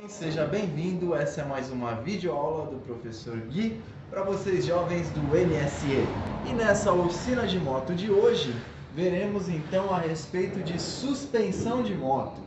Seja bem-vindo, essa é mais uma videoaula do professor Gui para vocês jovens do NSE. E nessa oficina de moto de hoje, veremos então a respeito de suspensão de moto.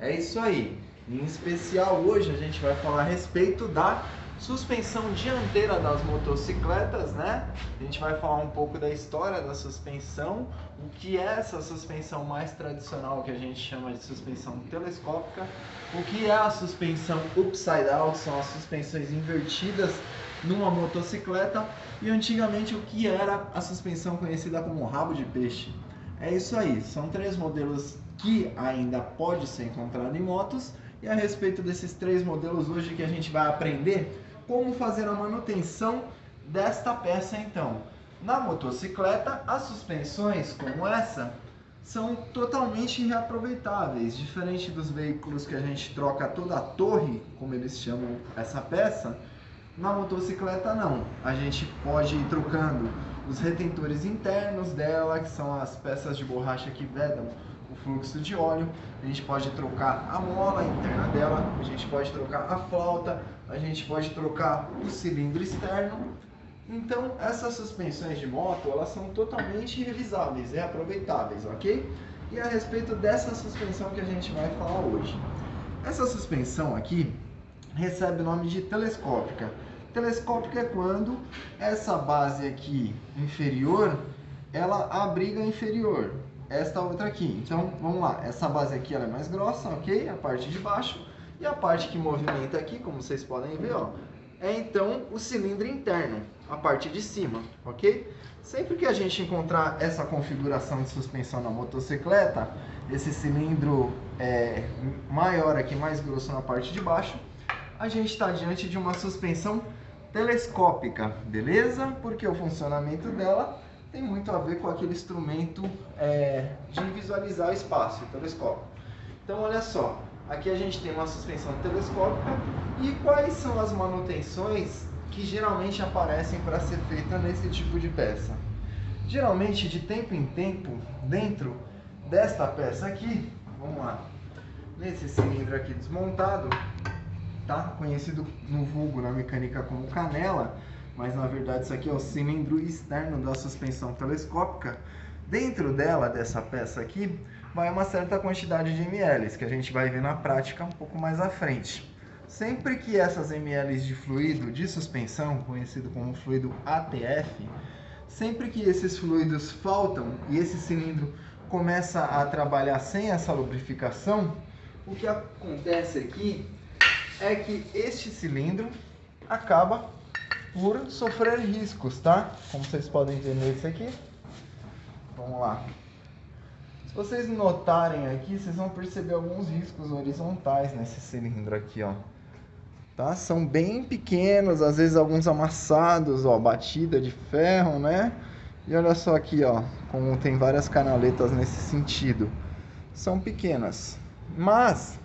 É isso aí, em especial hoje a gente vai falar a respeito da suspensão dianteira das motocicletas, né? A gente vai falar um pouco da história da suspensão, o que é essa suspensão mais tradicional que a gente chama de suspensão telescópica, o que é a suspensão upside down, que são as suspensões invertidas numa motocicleta, e antigamente o que era a suspensão conhecida como rabo de peixe. É isso aí, são três modelos que ainda pode ser encontrado em motos, e a respeito desses três modelos hoje que a gente vai aprender como fazer a manutenção desta peça então. Na motocicleta, as suspensões como essa são totalmente reaproveitáveis, diferente dos veículos que a gente troca toda a torre, como eles chamam essa peça. Na motocicleta não, a gente pode ir trocando os retentores internos dela, que são as peças de borracha que vedam o fluxo de óleo, a gente pode trocar a mola interna dela, a gente pode trocar a flauta, a gente pode trocar o cilindro externo. Então essas suspensões de moto, elas são totalmente revisáveis, reaproveitáveis, ok? E a respeito dessa suspensão que a gente vai falar hoje. Essa suspensão aqui recebe o nome de telescópica. Telescópica é quando essa base aqui inferior, ela abriga a inferior, esta outra aqui. Então, vamos lá, essa base aqui ela é mais grossa, ok? A parte de baixo. E a parte que movimenta aqui, como vocês podem ver, ó, é então o cilindro interno, a parte de cima, ok? Sempre que a gente encontrar essa configuração de suspensão na motocicleta, esse cilindro maior aqui, mais grosso na parte de baixo, a gente está diante de uma suspensão telescópica, beleza? Porque o funcionamento dela tem muito a ver com aquele instrumento de visualizar o espaço, o telescópio. Então, olha só, aqui a gente tem uma suspensão telescópica e quais são as manutenções que geralmente aparecem para ser feita nesse tipo de peça? Geralmente, de tempo em tempo, dentro desta peça aqui, vamos lá, nesse cilindro aqui desmontado, tá? Conhecido no vulgo na mecânica como canela, mas na verdade isso aqui é o cilindro externo da suspensão telescópica. Dentro dela, dessa peça aqui, vai uma certa quantidade de ml, que a gente vai ver na prática um pouco mais à frente. Sempre que essas ml de fluido de suspensão, conhecido como fluido ATF, sempre que esses fluidos faltam e esse cilindro começa a trabalhar sem essa lubrificação, o que acontece aqui é que este cilindro acaba por sofrer riscos, tá? Como vocês podem ver nesse aqui. Vamos lá. Se vocês notarem aqui, vocês vão perceber alguns riscos horizontais nesse cilindro aqui, ó. Tá? São bem pequenos, às vezes alguns amassados, ó, batida de ferro, né? E olha só aqui, ó, como tem várias canaletas nesse sentido. São pequenas, mas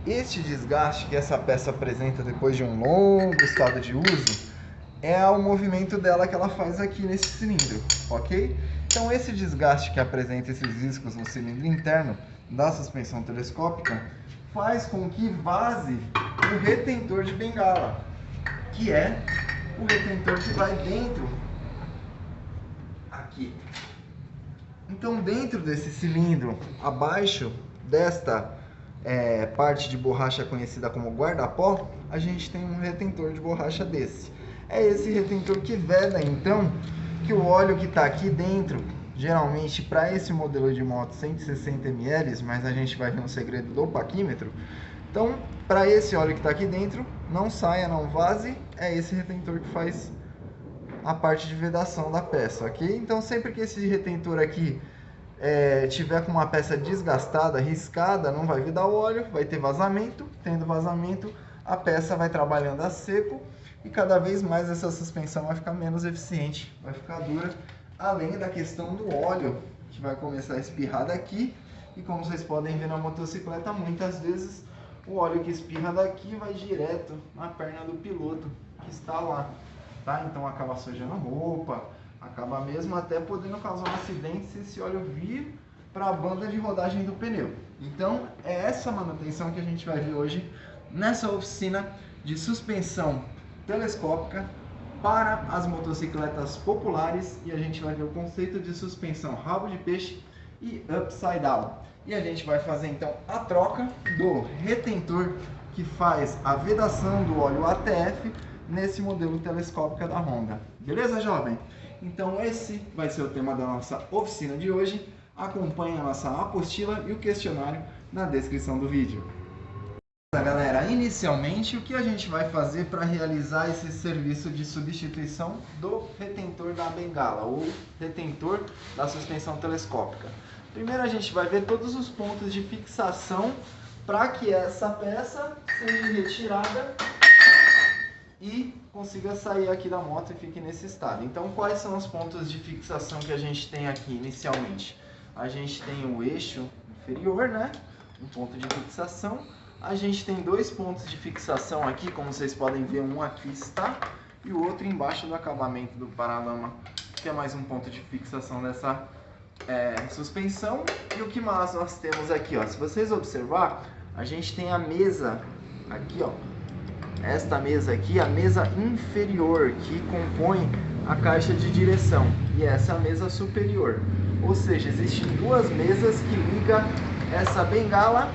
este desgaste que essa peça apresenta depois de um longo estado de uso é o movimento dela que ela faz aqui nesse cilindro, ok? Então esse desgaste que apresenta esses riscos no cilindro interno da suspensão telescópica faz com que vaze o retentor de bengala, que é o retentor que vai dentro aqui. Então dentro desse cilindro, abaixo desta parte de borracha conhecida como guarda-pó, a gente tem um retentor de borracha desse. É esse retentor que veda então que o óleo que está aqui dentro, geralmente para esse modelo de moto 160 ml, mas a gente vai ver um segredo do paquímetro. Então, para esse óleo que está aqui dentro, não saia, não vaze, é esse retentor que faz a parte de vedação da peça, ok? Então, sempre que esse retentor aqui tiver com uma peça desgastada, riscada, não vai vedar o óleo, vai ter vazamento. Tendo vazamento, a peça vai trabalhando a seco e cada vez mais essa suspensão vai ficar menos eficiente, vai ficar dura, além da questão do óleo que vai começar a espirrar daqui. E como vocês podem ver na motocicleta, muitas vezes o óleo que espirra daqui vai direto na perna do piloto que está lá, tá? Então acaba sujando a roupa, acaba mesmo até podendo causar um acidente se esse óleo vir para a banda de rodagem do pneu. Então é essa manutenção que a gente vai ver hoje nessa oficina de suspensão telescópica para as motocicletas populares, e a gente vai ver o conceito de suspensão rabo de peixe e upside down. E a gente vai fazer então a troca do retentor que faz a vedação do óleo ATF nesse modelo telescópico da Honda. Beleza, jovem? Então esse vai ser o tema da nossa oficina de hoje. Acompanhe a nossa apostila e o questionário na descrição do vídeo. Galera, inicialmente o que a gente vai fazer para realizar esse serviço de substituição do retentor da bengala ou retentor da suspensão telescópica? Primeiro a gente vai ver todos os pontos de fixação para que essa peça seja retirada e consiga sair aqui da moto e fique nesse estado. Então quais são os pontos de fixação que a gente tem aqui inicialmente? A gente tem o eixo inferior, né? Um ponto de fixação. A gente tem dois pontos de fixação aqui, como vocês podem ver, um aqui está e o outro embaixo do acabamento do paralama, que é mais um ponto de fixação dessa suspensão. E o que mais nós temos aqui, ó? Se vocês observar, a gente tem a mesa aqui, ó. Esta mesa aqui, a mesa inferior, que compõe a caixa de direção, e essa é a mesa superior. Ou seja, existem duas mesas que ligam essa bengala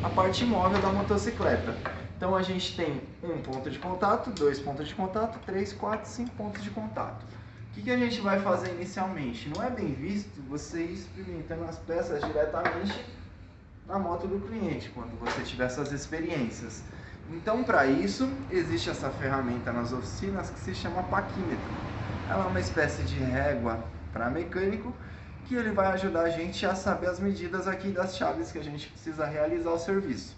a parte móvel da motocicleta. Então a gente tem um ponto de contato, dois pontos de contato, 3, 4, 5 pontos de contato. O que a gente vai fazer inicialmente? Não é bem visto você ir experimentando as peças diretamente na moto do cliente, quando você tiver essas experiências. Então, para isso, existe essa ferramenta nas oficinas que se chama paquímetro. Ela é uma espécie de régua para mecânico, que ele vai ajudar a gente a saber as medidas aqui das chaves que a gente precisa realizar o serviço.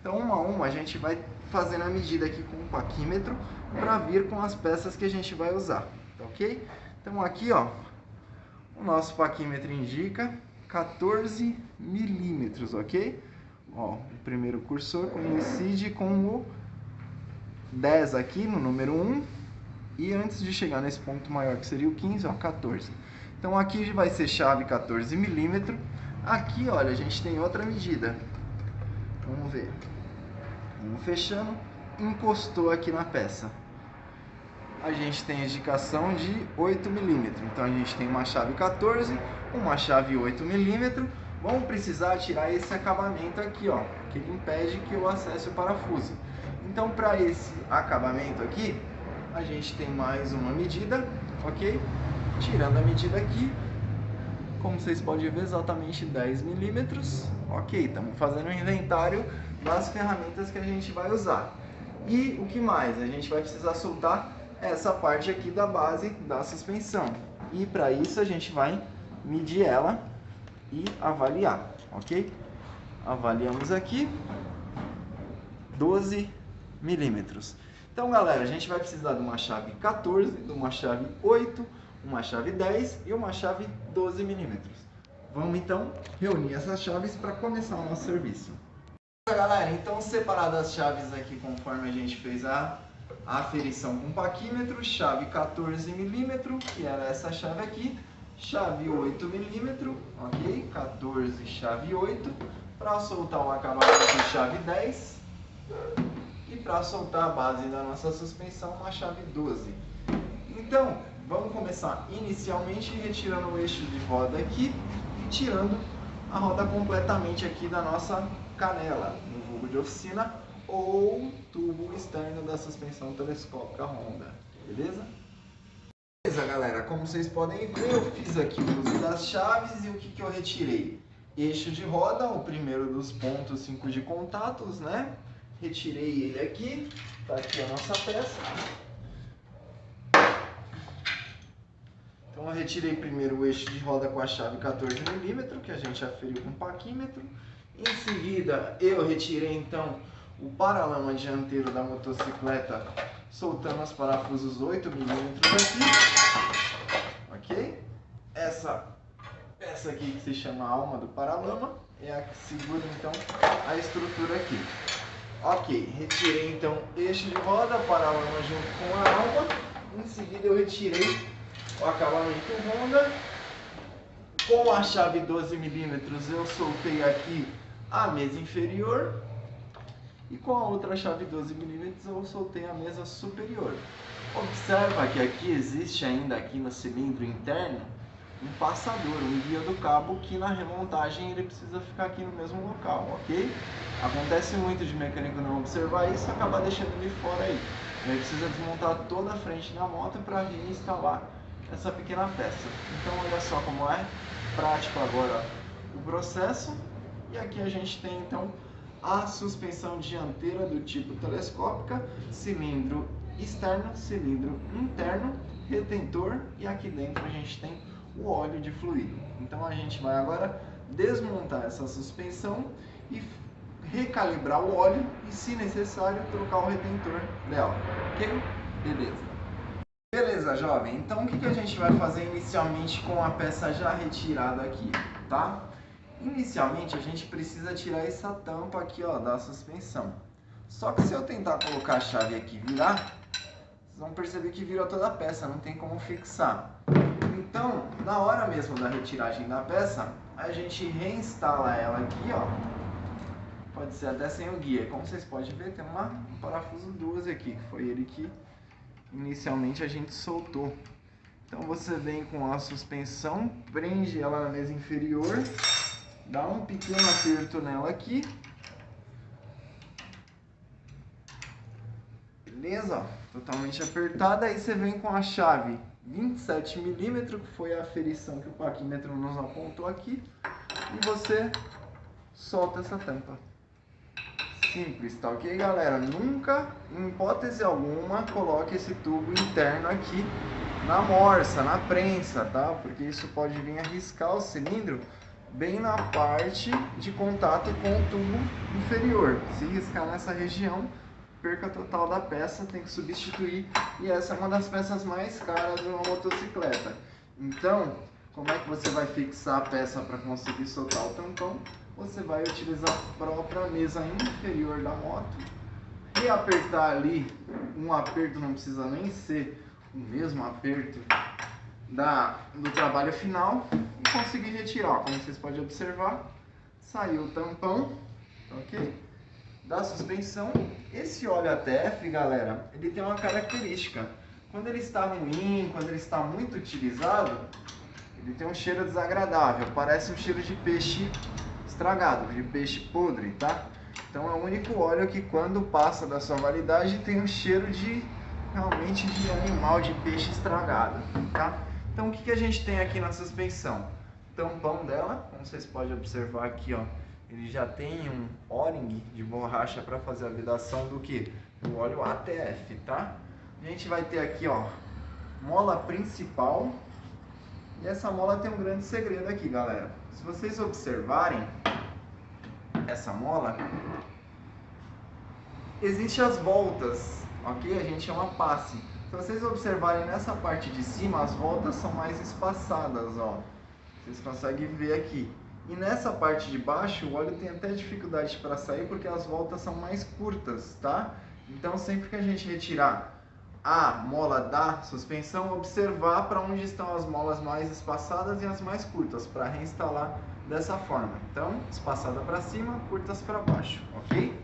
Então, uma a uma, a gente vai fazendo a medida aqui com o paquímetro para vir com as peças que a gente vai usar, tá ok? Então, aqui, ó, o nosso paquímetro indica 14 milímetros, ok? Ó, o primeiro cursor coincide com o 10 aqui no número 1 e antes de chegar nesse ponto maior que seria o 15, ó, 14. Então aqui vai ser chave 14 milímetros. Aqui, olha, a gente tem outra medida. Vamos ver. Vamos fechando. Encostou aqui na peça. A gente tem a indicação de 8 milímetros. Então a gente tem uma chave 14, uma chave 8 milímetros. Vamos precisar tirar esse acabamento aqui, ó, que ele impede que eu acesse o parafuso. Então, para esse acabamento aqui, a gente tem mais uma medida, ok? Tirando a medida aqui, como vocês podem ver, exatamente 10 milímetros. Ok, estamos fazendo um inventário das ferramentas que a gente vai usar. E o que mais? A gente vai precisar soltar essa parte aqui da base da suspensão. E para isso a gente vai medir ela e avaliar, ok? Avaliamos aqui 12 milímetros. Então, galera, a gente vai precisar de uma chave 14, de uma chave 8, uma chave 10 e uma chave 12 milímetros. Vamos então reunir essas chaves para começar o nosso serviço. Galera, então separadas as chaves aqui conforme a gente fez a aferição com o paquímetro, chave 14 milímetros, que era essa chave aqui, chave 8 milímetros, ok? 14, chave 8, para soltar o acabamento de chave 10 e para soltar a base da nossa suspensão uma chave 12. Então, vamos começar inicialmente retirando o eixo de roda aqui e tirando a roda completamente aqui da nossa canela, no vulgo de oficina ou tubo externo da suspensão telescópica Honda, beleza? Beleza, galera, como vocês podem ver, eu fiz aqui o uso das chaves e o que eu retirei? Eixo de roda, o primeiro dos pontos 5 de contatos, né? Retirei ele aqui, tá aqui a nossa peça. Então eu retirei primeiro o eixo de roda com a chave 14 milímetros, que a gente aferiu com o paquímetro. Em seguida, eu retirei então o paralama dianteiro da motocicleta, soltando os parafusos 8 milímetros aqui, ok? Essa peça aqui que se chama alma do paralama é a que segura então a estrutura aqui. Ok, retirei então eixo de roda, paralama junto com a alma. Em seguida eu retirei o acabamento Honda. Com a chave 12 milímetros eu soltei aqui a mesa inferior. e com a outra chave 12 mm eu soltei a mesa superior. Observa que aqui existe ainda aqui no cilindro interno um passador, um guia do cabo, que na remontagem ele precisa ficar aqui no mesmo local, ok? Acontece muito de mecânico não observar isso, acaba deixando ele fora aí. Ele precisa desmontar toda a frente da moto para reinstalar essa pequena peça. Então olha só como é prático agora o processo. E aqui a gente tem então a suspensão dianteira do tipo telescópica, cilindro externo, cilindro interno, retentor, e aqui dentro a gente tem o óleo de fluido. Então a gente vai agora desmontar essa suspensão e recalibrar o óleo e, se necessário, trocar o retentor dela, ok? Beleza, jovem. Então o que a gente vai fazer inicialmente com a peça já retirada aqui, tá? Inicialmente a gente precisa tirar essa tampa aqui, ó, da suspensão. Só que se eu tentar colocar a chave aqui e virar, vocês vão perceber que vira toda a peça, não tem como fixar. Então, na hora mesmo da retiragem da peça, a gente reinstala ela aqui, ó. Pode ser até sem o guia. Como vocês podem ver, tem um parafuso 12 aqui, que foi ele que inicialmente a gente soltou. Então você vem com a suspensão, prende ela na mesa inferior, dá um pequeno aperto nela aqui. Beleza? Totalmente apertada. Aí você vem com a chave 27 mm, que foi a aferição que o paquímetro nos apontou aqui, e você solta essa tampa. Simples, tá ok, galera? Nunca, em hipótese alguma, coloque esse tubo interno aqui na morsa, na prensa, tá? Porque isso pode vir a riscar o cilindro bem na parte de contato com o tubo inferior. Se riscar nessa região, perca total da peça, tem que substituir, e essa é uma das peças mais caras de uma motocicleta. Então, como é que você vai fixar a peça para conseguir soltar o tampão? Você vai utilizar a própria mesa inferior da moto e apertar ali. Um aperto não precisa nem ser o mesmo aperto do trabalho final, e conseguir retirar. Como vocês podem observar, saiu o tampão, ok? Da suspensão. Esse óleo ATF, galera, ele tem uma característica: quando ele está ruim, quando ele está muito utilizado, ele tem um cheiro desagradável, parece um cheiro de peixe estragado, de peixe podre, tá? Então é o único óleo que, quando passa da sua validade, tem um cheiro de realmente de animal, de peixe estragado, tá? Então o que a gente tem aqui na suspensão? O tampão dela, como vocês podem observar aqui, ó, ele já tem um O-ring de borracha para fazer a vedação do que? Do óleo ATF, tá? A gente vai ter aqui, ó, mola principal. E essa mola tem um grande segredo aqui, galera. Se vocês observarem essa mola, existem as voltas, ok? A gente chama passe. Se vocês observarem nessa parte de cima, as voltas são mais espaçadas, ó. Vocês conseguem ver aqui. E nessa parte de baixo, o óleo tem até dificuldade para sair porque as voltas são mais curtas, tá? Então, sempre que a gente retirar a mola da suspensão, observar para onde estão as molas mais espaçadas e as mais curtas, para reinstalar dessa forma. Então, espaçada para cima, curtas para baixo, ok?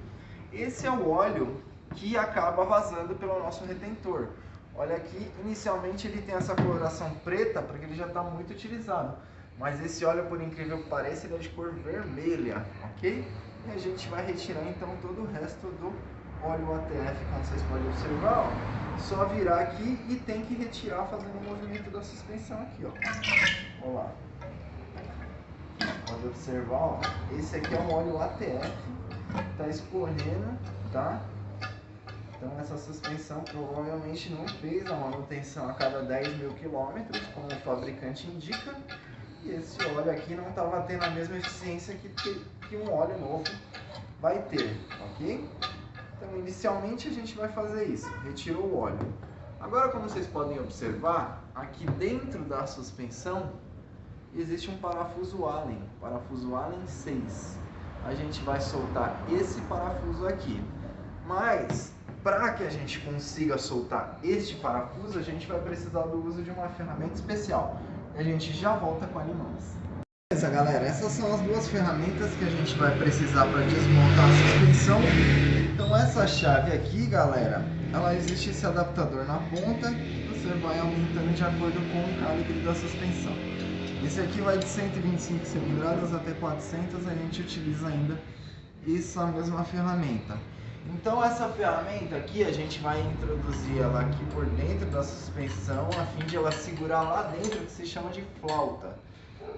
Esse é o óleo que acaba vazando pelo nosso retentor. Olha aqui, inicialmente ele tem essa coloração preta porque ele já está muito utilizado. Mas esse óleo, por incrível que pareça, ele é de cor vermelha, ok? E a gente vai retirar então todo o resto do óleo ATF, como vocês podem observar, ó. Só virar aqui e tem que retirar fazendo o movimento da suspensão aqui, ó. Olha lá. Pode observar, ó. Esse aqui é um óleo ATF, tá escorrendo, tá? Então essa suspensão provavelmente não fez a manutenção a cada 10 mil quilômetros, como o fabricante indica. E esse óleo aqui não estava tendo a mesma eficiência que um óleo novo vai ter, ok? Então inicialmente a gente vai fazer isso, retirou o óleo. Agora, como vocês podem observar, aqui dentro da suspensão existe um parafuso Allen, parafuso Allen 6. A gente vai soltar esse parafuso aqui, mas para que a gente consiga soltar este parafuso, a gente vai precisar do uso de uma ferramenta especial. A gente já volta com animais. Beleza, galera, essas são as duas ferramentas que a gente vai precisar para desmontar a suspensão. Então essa chave aqui, galera, ela existe esse adaptador na ponta, você vai aumentando de acordo com o calibre da suspensão. Esse aqui vai de 125 cilindradas até 400, a gente utiliza ainda essa mesma ferramenta. Então essa ferramenta aqui, a gente vai introduzir ela aqui por dentro da suspensão, a fim de ela segurar lá dentro, que se chama de flauta,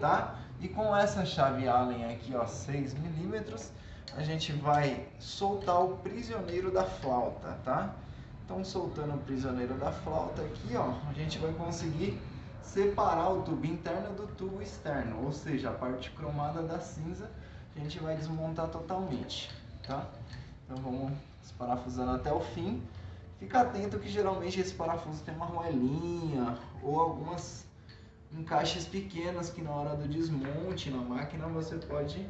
tá? E com essa chave Allen aqui, ó, 6 milímetros, a gente vai soltar o prisioneiro da flauta, tá? Então, soltando o prisioneiro da flauta aqui, ó, a gente vai conseguir separar o tubo interno do tubo externo, ou seja, a parte cromada da cinza, a gente vai desmontar totalmente, tá? Então, vamos desparafusando até o fim. Fica atento que geralmente esse parafuso tem uma arruelinha ou algumas encaixes pequenos que na hora do desmonte na máquina você pode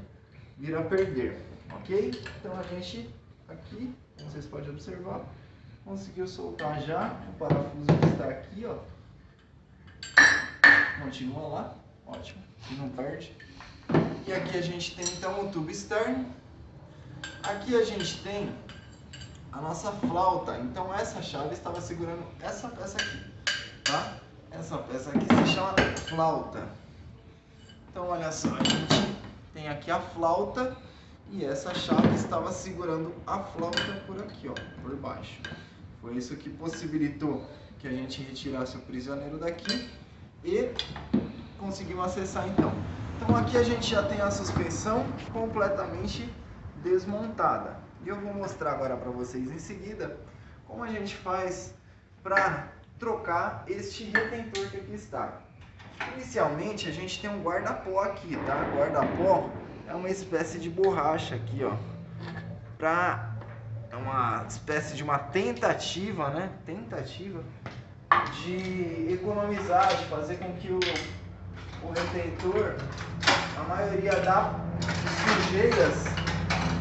vir a perder, ok? Então a gente aqui, como vocês podem observar, conseguiu soltar já, o parafuso está aqui, ó. Continua lá, ótimo, e não perde. E aqui a gente tem então o tubo externo. Aqui a gente tem a nossa flauta, então essa chave estava segurando essa peça aqui, tá? Essa peça aqui se chama flauta. Então olha só, a gente tem aqui a flauta e essa chave estava segurando a flauta por aqui, ó, por baixo. Foi isso que possibilitou que a gente retirasse o prisioneiro daqui e conseguimos acessar então. Então aqui a gente já tem a suspensão completamente desmontada. E eu vou mostrar agora para vocês em seguida como a gente faz para trocar este retentor que aqui está. Inicialmente a gente tem um guarda-pó aqui, tá? Guarda-pó é uma espécie de borracha aqui, ó. É uma espécie de uma tentativa, né? Tentativa de economizar, de fazer com que o retentor, a maioria das sujeiras,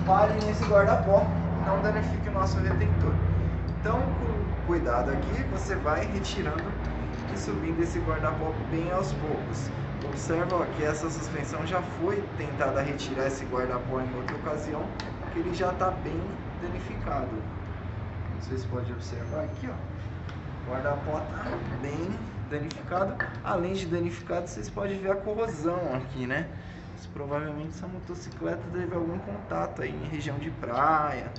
pare nesse guarda-pó e não danifique o nosso retentor. Então, com cuidado aqui, você vai retirando e subindo esse guarda-pó bem aos poucos. Observa, ó, que essa suspensão já foi tentada retirar esse guarda-pó em outra ocasião, que ele já está bem danificado. Vocês podem observar aqui, ó, o guarda-pó está bem danificado. Além de danificado, vocês podem ver a corrosão aqui, né? Provavelmente essa motocicleta teve algum contato aí em região de praia,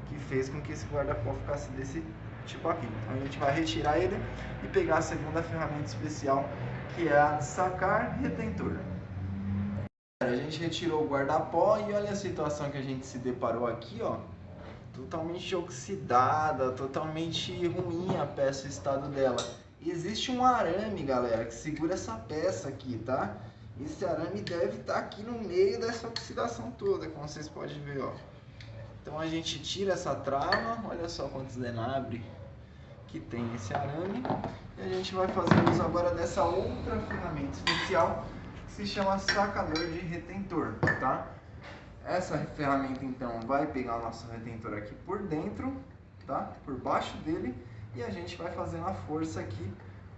que fez com que esse guarda-pó ficasse desse tipo aqui. Então a gente vai retirar ele e pegar a segunda ferramenta especial, que é a de sacar retentor. A gente retirou o guarda-pó e olha a situação que a gente se deparou aqui, ó. Totalmente oxidada, totalmente ruim a peça, o estado dela. Existe um arame, galera, que segura essa peça aqui, tá? Esse arame deve estar aqui no meio dessa oxidação toda, como vocês podem ver, ó. Então a gente tira essa trava, olha só quantos denabres que tem esse arame. E a gente vai fazer uso agora dessa outra ferramenta especial, que se chama sacador de retentor, tá? Essa ferramenta então vai pegar o nosso retentor aqui por dentro, tá? Por baixo dele, e a gente vai fazendo a força aqui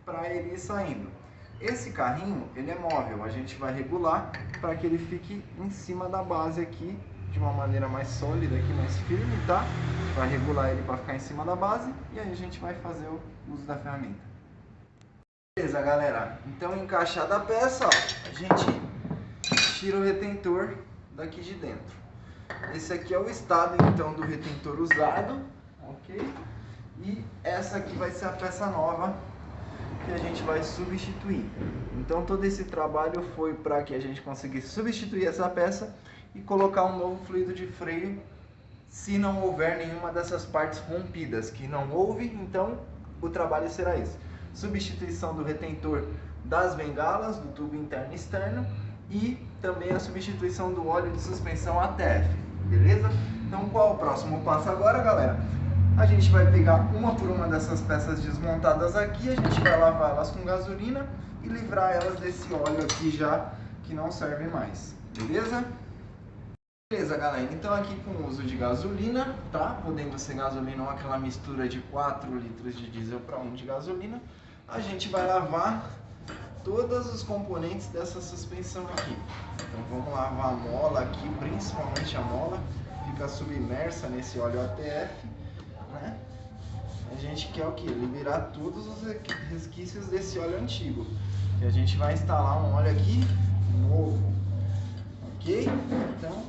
para ele ir saindo. Esse carrinho, ele é móvel, a gente vai regular para que ele fique em cima da base aqui, de uma maneira mais sólida aqui, mais firme, tá? Vai regular ele para ficar em cima da base e aí a gente vai fazer o uso da ferramenta. Beleza, galera? Então, encaixada a peça, ó, a gente tira o retentor daqui de dentro. Esse aqui é o estado, então, do retentor usado, ok? E essa aqui vai ser a peça nova que a gente vai substituir. Então todo esse trabalho foi para que a gente conseguisse substituir essa peça e colocar um novo fluido de freio se não houver nenhuma dessas partes rompidas, que não houve, então o trabalho será esse: substituição do retentor das bengalas, do tubo interno e externo, e também a substituição do óleo de suspensão ATF, beleza? Então qual é o próximo passo agora, galera? A gente vai pegar uma por uma dessas peças desmontadas aqui, a gente vai lavar elas com gasolina e livrar elas desse óleo aqui já, que não serve mais, beleza? Beleza, galera, então aqui com o uso de gasolina, tá? Podendo ser gasolina ou aquela mistura de 4 litros de diesel para 1 de gasolina, a gente vai lavar todos os componentes dessa suspensão aqui. Então vamos lavar a mola aqui, principalmente a mola, fica submersa nesse óleo ATF, né? A gente quer o que? Liberar todos os resquícios desse óleo antigo. E a gente vai instalar um óleo aqui novo, ok? Então,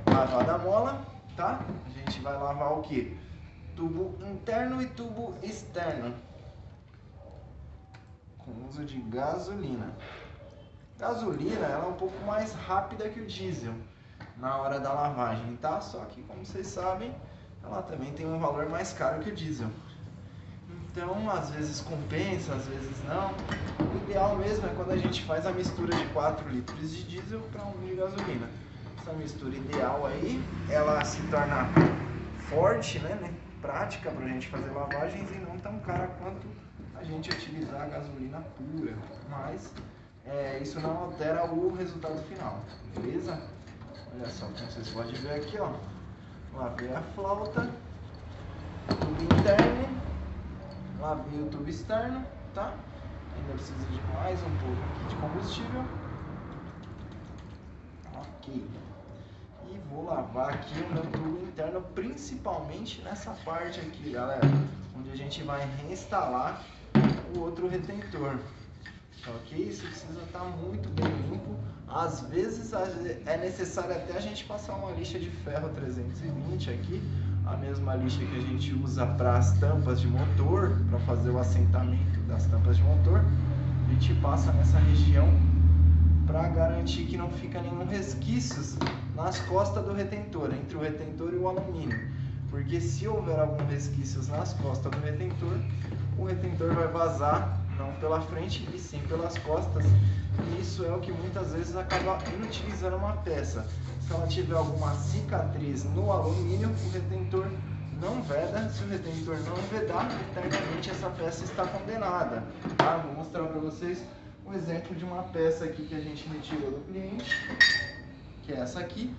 lavada a mola, tá? A gente vai lavar o que? Tubo interno e tubo externo, com uso de gasolina. Gasolina, ela é um pouco mais rápida que o diesel na hora da lavagem, tá? Só que, como vocês sabem, ela também tem um valor mais caro que o diesel. Então, às vezes compensa, às vezes não. O ideal mesmo é quando a gente faz a mistura de 4 litros de diesel para 1 de gasolina. Essa mistura ideal aí, ela se torna forte, né? Prática para a gente fazer lavagens e não tão cara quanto a gente utilizar a gasolina pura. Mas isso não altera o resultado final, beleza? Olha só, como vocês podem ver aqui, ó. Lavei a flauta, tubo interno, lavei o tubo externo, tá? Ainda precisa de mais um pouco aqui de combustível. Ok. E vou lavar aqui o meu tubo interno, principalmente nessa parte aqui, galera, onde a gente vai reinstalar o outro retentor. Ok? Isso precisa estar muito bem limpo. Às vezes é necessário até a gente passar uma lixa de ferro 320 aqui, a mesma lixa que a gente usa para as tampas de motor, para fazer o assentamento das tampas de motor. A gente passa nessa região para garantir que não fica nenhum resquícios nas costas do retentor, entre o retentor e o alumínio. Porque se houver algum resquícios nas costas do retentor, o retentor vai vazar não pela frente e sim pelas costas. E isso é o que muitas vezes acaba inutilizando uma peça. Se ela tiver alguma cicatriz no alumínio, o retentor não veda. Se o retentor não vedar, eternamente essa peça está condenada. Tá? Vou mostrar para vocês um exemplo de uma peça aqui que a gente retirou do cliente, que é essa aqui,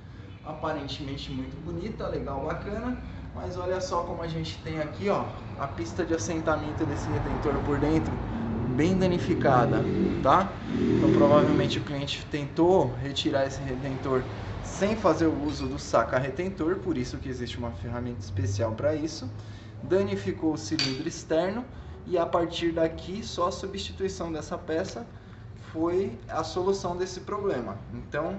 aparentemente muito bonita, legal, bacana, mas olha só como a gente tem aqui, ó, a pista de assentamento desse retentor por dentro, bem danificada, tá? Então provavelmente o cliente tentou retirar esse retentor sem fazer o uso do saca-retentor, por isso que existe uma ferramenta especial para isso, danificou o cilindro externo e a partir daqui só a substituição dessa peça foi a solução desse problema. Então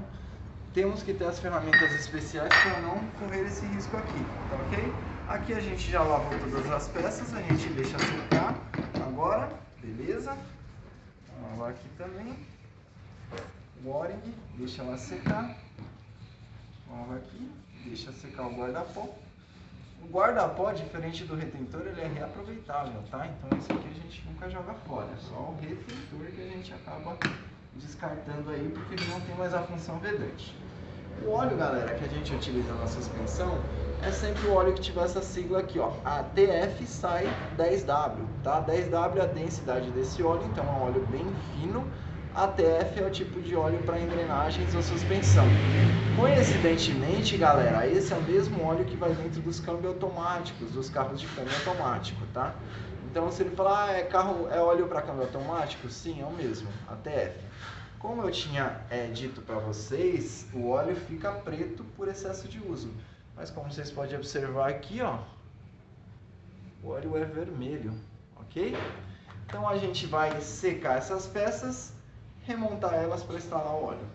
temos que ter as ferramentas especiais para não correr esse risco aqui, tá ok? Aqui a gente já lavou todas as peças, a gente deixa secar agora, beleza? Vamos lavar aqui também. O O-ring, deixa ela secar. Vamos lavar aqui, deixa secar o guarda-pó. O guarda-pó, diferente do retentor, ele é reaproveitável, tá? Então esse aqui a gente nunca joga fora, é só o retentor que a gente acaba descartando aí porque ele não tem mais a função vedante. O óleo, galera, que a gente utiliza na suspensão é sempre o óleo que tiver essa sigla aqui, ó, ATF sai 10W, tá? 10W é a densidade desse óleo, então é um óleo bem fino. ATF é o tipo de óleo para engrenagens ou suspensão. Coincidentemente, galera, esse é o mesmo óleo que vai dentro dos câmbios automáticos, dos carros de câmbio automático, tá? Então, se ele falar, é óleo para câmbio automático? Sim, é o mesmo, ATF. Como eu tinha dito para vocês, o óleo fica preto por excesso de uso. Mas como vocês podem observar aqui, ó, o óleo é vermelho, ok? Então a gente vai secar essas peças, remontar elas para instalar o óleo.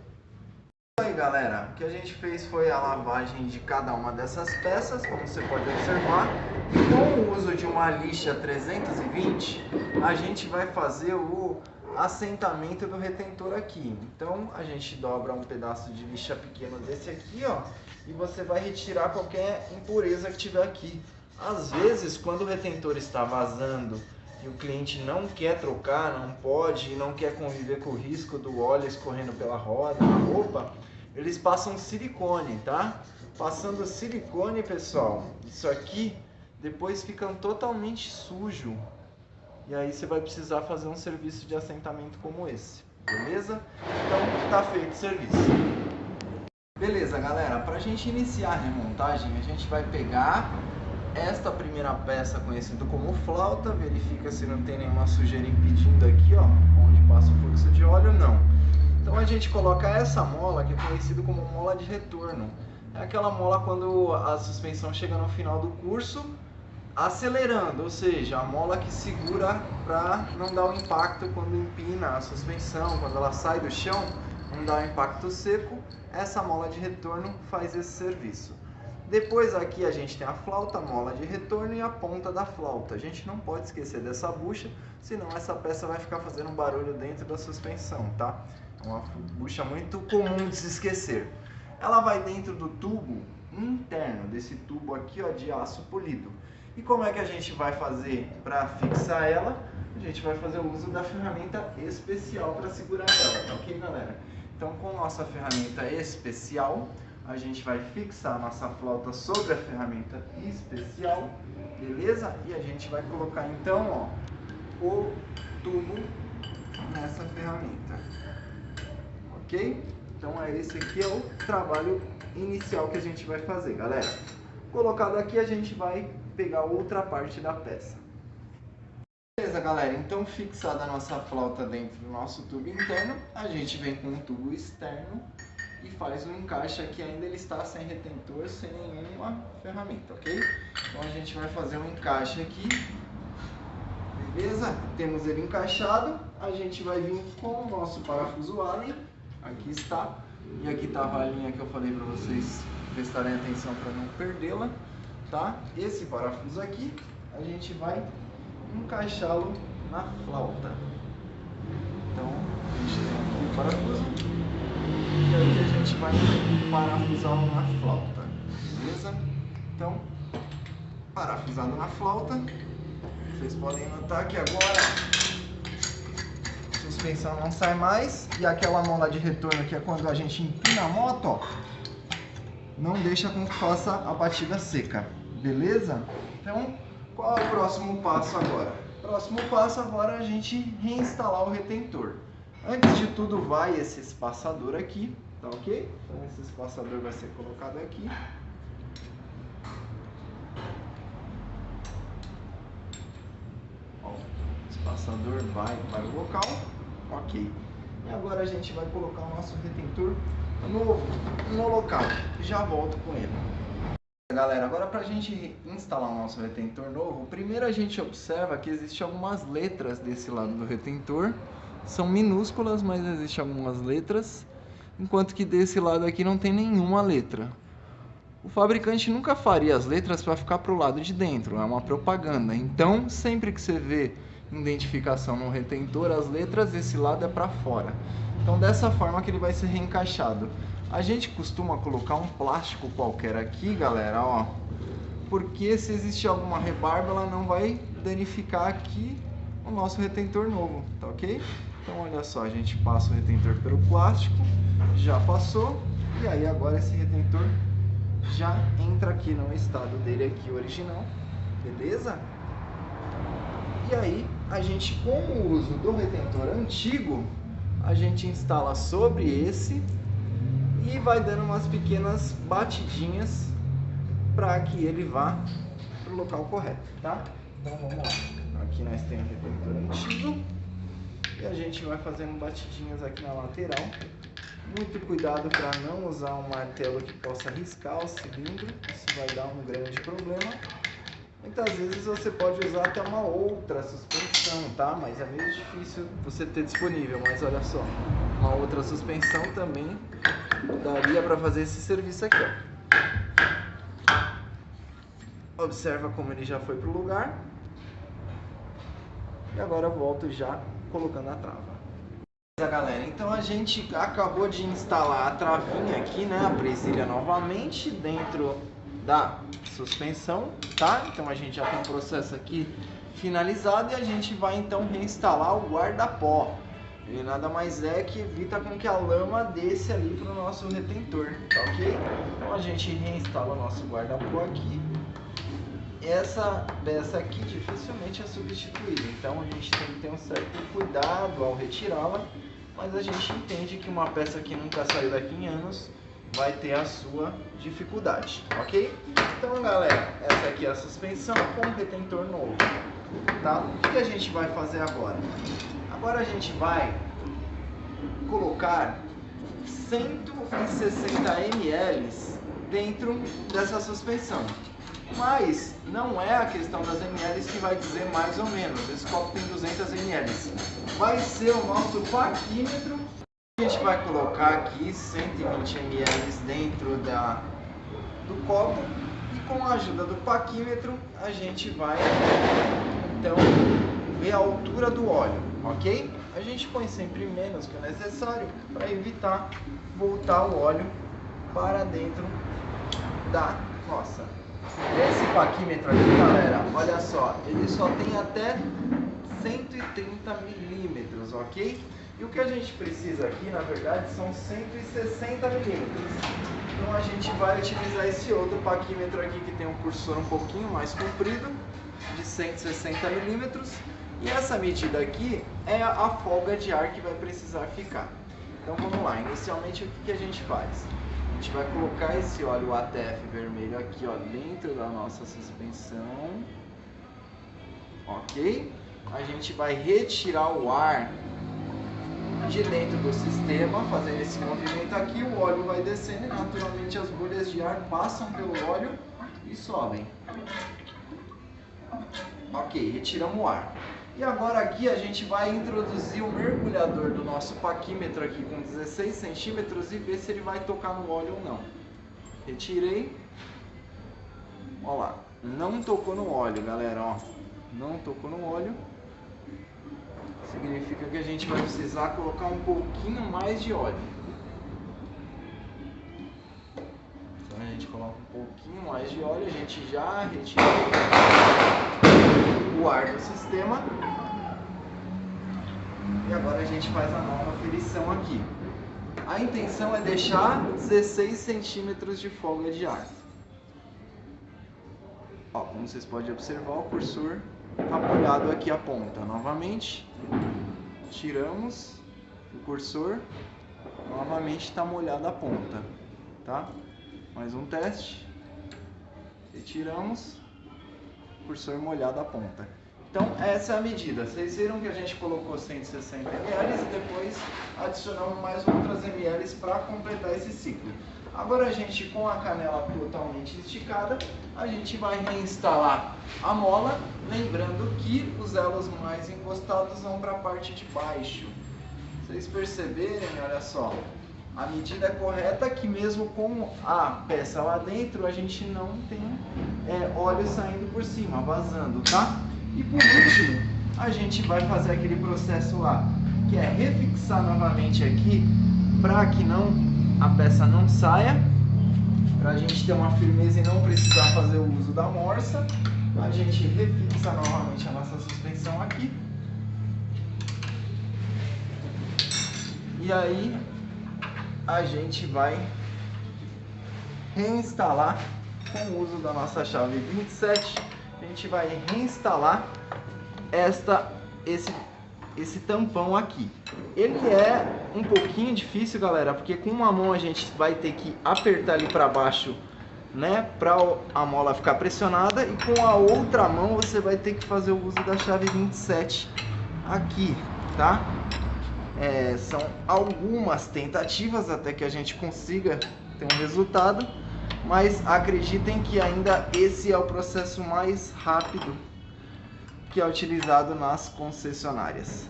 Aí, galera, o que a gente fez foi a lavagem de cada uma dessas peças, como você pode observar. E com o uso de uma lixa 320, a gente vai fazer o assentamento do retentor aqui. Então a gente dobra um pedaço de lixa pequeno desse aqui, ó, e você vai retirar qualquer impureza que tiver aqui. Às vezes, quando o retentor está vazando e o cliente não quer trocar, não pode e não quer conviver com o risco do óleo escorrendo pela roda, na roupa, eles passam silicone, tá? Passando silicone, pessoal, isso aqui depois fica totalmente sujo. E aí você vai precisar fazer um serviço de assentamento como esse, beleza? Então tá feito o serviço. Beleza, galera, para a gente iniciar a remontagem, a gente vai pegar esta primeira peça conhecida como flauta, verifica se não tem nenhuma sujeira impedindo aqui, ó, onde passa o fluxo de óleo, não. Então a gente coloca essa mola, que é conhecida como mola de retorno. é aquela mola quando a suspensão chega no final do curso, acelerando, ou seja, a mola que segura para não dar o impacto quando empina a suspensão, quando ela sai do chão, não dá o impacto seco. Essa mola de retorno faz esse serviço. Depois aqui a gente tem a flauta, a mola de retorno e a ponta da flauta. A gente não pode esquecer dessa bucha, senão essa peça vai ficar fazendo um barulho dentro da suspensão, tá? É uma bucha muito comum de se esquecer. Ela vai dentro do tubo interno, desse tubo aqui, ó, de aço polido. E como é que a gente vai fazer para fixar ela? A gente vai fazer o uso da ferramenta especial para segurar ela, tá ok, galera? Então, com nossa ferramenta especial, a gente vai fixar a nossa flauta sobre a ferramenta especial, beleza? E a gente vai colocar então, ó, o tubo nessa ferramenta, ok? Então esse aqui é o trabalho inicial que a gente vai fazer, galera. Colocado aqui, a gente vai pegar outra parte da peça. Beleza, galera? Então, fixada a nossa flauta dentro do nosso tubo interno, a gente vem com um tubo externo e faz um encaixe aqui. Ainda ele está sem retentor, sem nenhuma ferramenta, ok? Então a gente vai fazer um encaixe aqui, beleza? Temos ele encaixado, a gente vai vir com o nosso parafuso Allen, aqui está, e aqui estava a linha que eu falei para vocês prestarem atenção para não perdê-la, tá? Esse parafuso aqui, a gente vai encaixá-lo na flauta. Então, a gente tem aqui o parafuso. E aí a gente vai parafusá-lo na flauta, beleza? Então, parafusado na flauta, vocês podem notar que agora a suspensão não sai mais, e aquela mola de retorno, que é quando a gente empina a moto, ó, não deixa com que faça a batida seca, beleza? Então, qual é o próximo passo agora? O próximo passo agora é a gente reinstalar o retentor. Antes de tudo, vai esse espaçador aqui, tá ok? Então esse espaçador vai ser colocado aqui. Ó, o espaçador vai para o local, ok. E agora a gente vai colocar o nosso retentor novo no local. Já volto com ele. Galera, agora para a gente instalar o nosso retentor novo, primeiro a gente observa que existem algumas letras desse lado do retentor. São minúsculas, mas existem algumas letras, enquanto que desse lado aqui não tem nenhuma letra. O fabricante nunca faria as letras para ficar para o lado de dentro, é uma propaganda. Então, sempre que você vê identificação no retentor, as letras desse lado é para fora. Então, dessa forma que ele vai ser reencaixado. A gente costuma colocar um plástico qualquer aqui, galera, ó, porque se existe alguma rebarba, ela não vai danificar aqui o nosso retentor novo, tá ok? Então olha só, a gente passa o retentor pelo plástico, já passou, e aí agora esse retentor já entra aqui no estado dele aqui original, beleza? E aí a gente, com o uso do retentor antigo, a gente instala sobre esse e vai dando umas pequenas batidinhas para que ele vá para o local correto, tá? Então vamos lá. Aqui nós temos o retentor antigo e a gente vai fazendo batidinhas aqui na lateral. Muito cuidado para não usar um martelo que possa riscar o cilindro, isso vai dar um grande problema. Muitas vezes você pode usar até uma outra suspensão, tá? Mas é meio difícil você ter disponível, mas olha só, uma outra suspensão também daria para fazer esse serviço aqui, ó. Observa como ele já foi para o lugar. E agora eu volto já colocando a trava. Beleza, galera, então a gente acabou de instalar a travinha aqui, né, a presilha novamente dentro da suspensão, tá? Então a gente já tem o processo aqui finalizado e a gente vai então reinstalar o guarda-pó. Ele nada mais é que evita com que a lama desça ali para o nosso retentor, tá ok? Então a gente reinstala o nosso guarda-pó aqui. Essa peça aqui dificilmente é substituída, então a gente tem que ter um certo cuidado ao retirá-la, mas a gente entende que uma peça que nunca saiu daqui em anos vai ter a sua dificuldade, ok? Então galera, essa aqui é a suspensão com o retentor novo, tá? O que a gente vai fazer agora? Agora a gente vai colocar 160 ml dentro dessa suspensão. Mas não é a questão das ml que vai dizer mais ou menos. Esse copo tem 200 ml. Vai ser o nosso paquímetro. A gente vai colocar aqui 120 ml dentro do copo. E com a ajuda do paquímetro, a gente vai então ver a altura do óleo, ok? A gente põe sempre menos que o necessário para evitar voltar o óleo para dentro da nossa. Esse paquímetro aqui, galera, olha só, ele só tem até 130 milímetros, ok? E o que a gente precisa aqui, na verdade, são 160 milímetros. Então a gente vai utilizar esse outro paquímetro aqui que tem um cursor um pouquinho mais comprido, de 160 milímetros. E essa medida aqui é a folga de ar que vai precisar ficar. Então vamos lá, inicialmente o que a gente faz? A gente vai colocar esse óleo ATF vermelho aqui, ó, dentro da nossa suspensão, ok? A gente vai retirar o ar de dentro do sistema, fazendo esse movimento aqui, o óleo vai descendo e naturalmente as bolhas de ar passam pelo óleo e sobem. Ok, retiramos o ar. E agora aqui a gente vai introduzir o mergulhador do nosso paquímetro aqui com 16 centímetros e ver se ele vai tocar no óleo ou não. Retirei. Olha lá, não tocou no óleo, galera, ó. Não tocou no óleo. Significa que a gente vai precisar colocar um pouquinho mais de óleo. Então a gente coloca um pouquinho mais de óleo, a gente já retirou o ar do sistema. E agora a gente faz a nova aferição aqui. A intenção é deixar 16 centímetros de folga de ar. Ó, como vocês podem observar, o cursor está molhado aqui a ponta. Novamente, tiramos o cursor, novamente está molhada a ponta, tá? Mais um teste. Retiramos, cursor molhado a ponta. Então essa é a medida. Vocês viram que a gente colocou 160 ml e depois adicionamos mais outras ml para completar esse ciclo. Agora a gente, com a canela totalmente esticada, a gente vai reinstalar a mola, lembrando que os elos mais encostados vão para a parte de baixo. Vocês perceberem, olha só, a medida é correta, que mesmo com a peça lá dentro, a gente não tem óleo saindo por cima, vazando, tá? E por último, a gente vai fazer aquele processo lá, que é refixar novamente aqui, para que a peça não saia, para a gente ter uma firmeza e não precisar fazer o uso da morsa. A gente refixa novamente a nossa suspensão aqui. E aí a gente vai reinstalar com o uso da nossa chave 27. A gente vai reinstalar esse tampão aqui. Ele é um pouquinho difícil, galera, porque com uma mão a gente vai ter que apertar ali para baixo, né, para a mola ficar pressionada, e com a outra mão você vai ter que fazer o uso da chave 27 aqui, tá? São algumas tentativas até que a gente consiga ter um resultado, mas acreditem que ainda esse é o processo mais rápido que é utilizado nas concessionárias.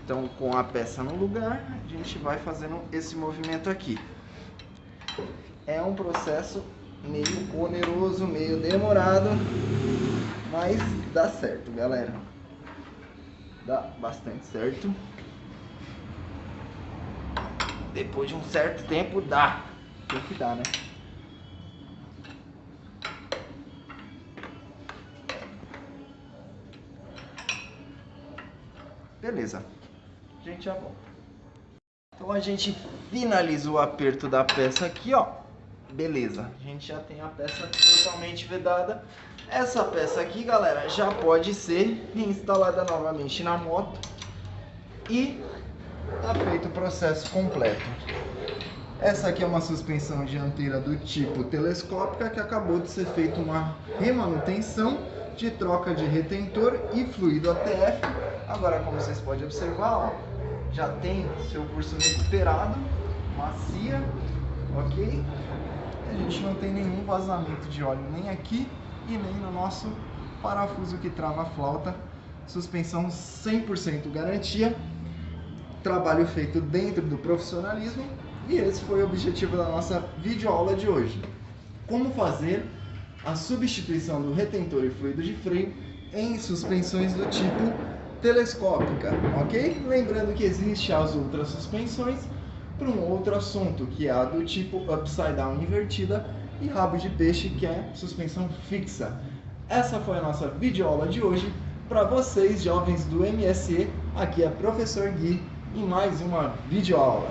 Então, com a peça no lugar, a gente vai fazendo esse movimento aqui. É um processo meio oneroso, meio demorado, mas dá certo, galera. Dá bastante certo. Depois de um certo tempo, dá. Tem que dar, né? Beleza. A gente já volta. Então a gente finalizou o aperto da peça aqui, ó. Beleza. A gente já tem a peça totalmente vedada. Essa peça aqui, galera, já pode ser reinstalada novamente na moto e tá feito o processo completo. Essa aqui é uma suspensão dianteira do tipo telescópica que acabou de ser feita uma remanutenção de troca de retentor e fluido ATF. Agora, como vocês podem observar, ó, já tem seu curso recuperado, macia, ok? A gente não tem nenhum vazamento de óleo nem aqui e nem no nosso parafuso que trava a flauta. Suspensão 100% garantia, trabalho feito dentro do profissionalismo, e esse foi o objetivo da nossa videoaula de hoje. Como fazer a substituição do retentor e fluido de freio em suspensões do tipo telescópica, ok? Lembrando que existe as outras suspensões para um outro assunto, que é a do tipo upside down invertida e rabo de peixe, que é suspensão fixa. Essa foi a nossa videoaula de hoje. Para vocês, jovens do MSE, aqui é Professor Gui em mais uma videoaula.